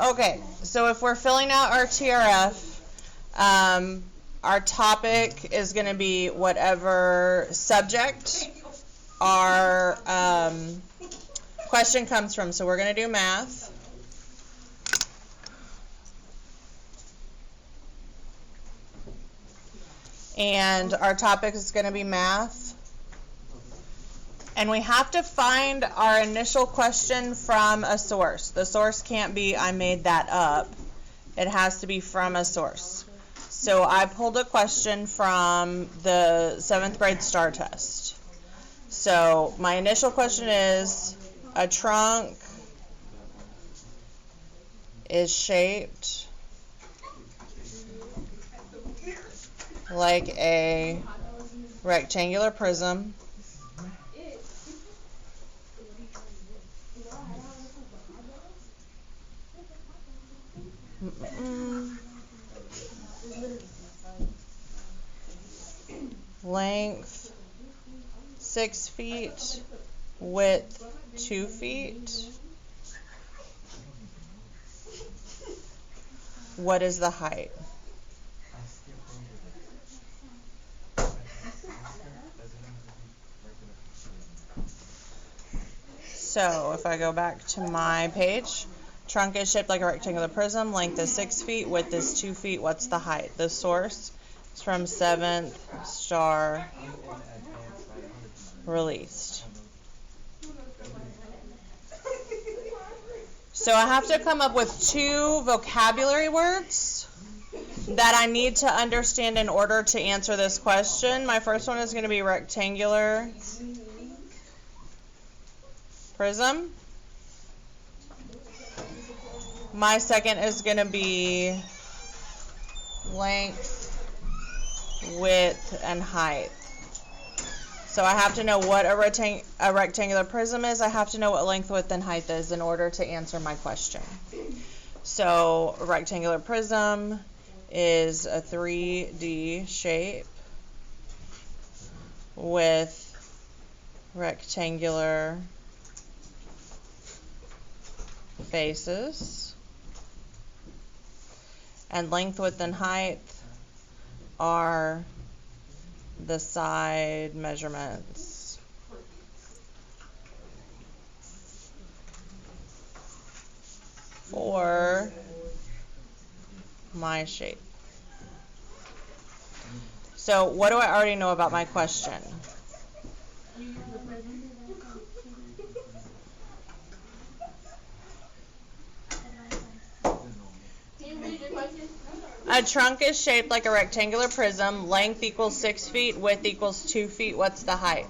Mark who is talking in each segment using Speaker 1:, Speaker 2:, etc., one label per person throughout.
Speaker 1: Okay, so if we're filling out our TRF, our topic is going to be whatever subject our question comes from. So we're going to do math. And our topic is going to be math. And we have to find our initial question from a source. The source can't be, I made that up. It has to be from a source. So I pulled a question from the 7th grade STAR test. So my initial question is, a trunk is shaped like a rectangular prism. Length 6 feet, width 2 feet. What is the height? So if I go back to my page, trunk is shaped like a rectangular prism, length is 6 feet, width is 2 feet. What's the height? The source is from 7th STAR released. So I have to come up with 2 vocabulary words that I need to understand in order to answer this question. My first one is going to be rectangular prism. My second is going to be length, width, and height. So I have to know what a rectangular prism is. I have to know what length, width, and height is in order to answer my question. So a rectangular prism is a 3D shape with rectangular faces. And length, width, and height are the side measurements for my shape. So what do I already know about my question? A trunk is shaped like a rectangular prism. Length equals 6 feet. Width equals 2 feet. What's the height?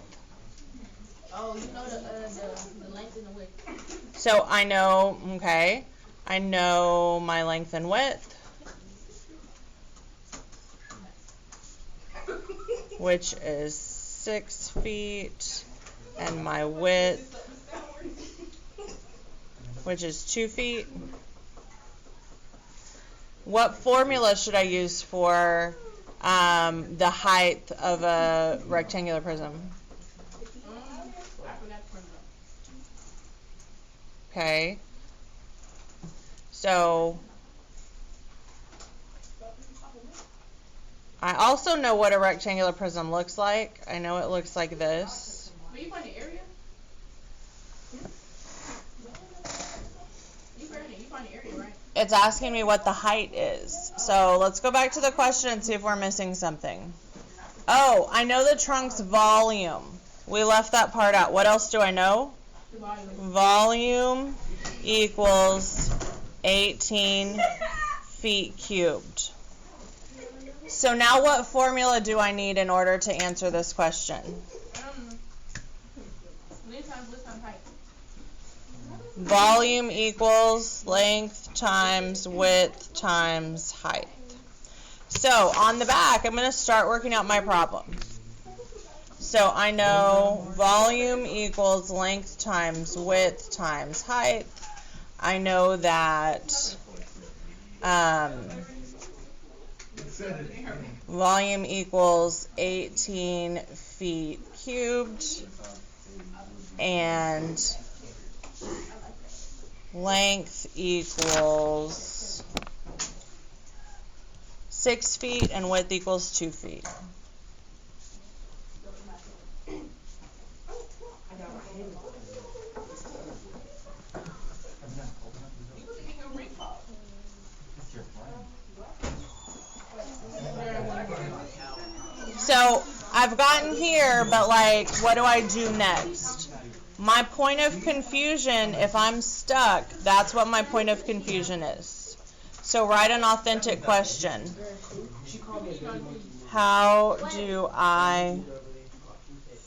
Speaker 2: Oh, you know the length and the width.
Speaker 1: So I know, okay, I know my length and width, which is 6 feet, and my width, which is 2 feet. What formula should I use for the height of a rectangular prism? Okay. So I also know what a rectangular prism looks like. I know it looks like this.
Speaker 2: Will you find the area? You find the area, right?
Speaker 1: It's asking me what the height is. So let's go back to the question and see if we're missing something. Oh, I know the trunk's volume. We left that part out. What else do I know? Volume equals 18 feet cubed. So now what formula do I need in order to answer this question? Volume equals length times width times height. So on the back, I'm going to start working out my problem. So I know volume equals length times width times height. I know that volume equals 18 feet cubed, and length equals 6 feet and width equals 2 feet. So I've gotten here, but like, what do I do next? My point of confusion, if I'm stuck, that's what my point of confusion is. So write an authentic question. How do I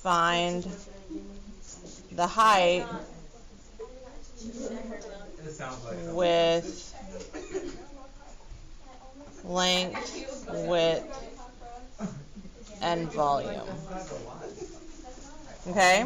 Speaker 1: find the height with length, width, and volume? Okay?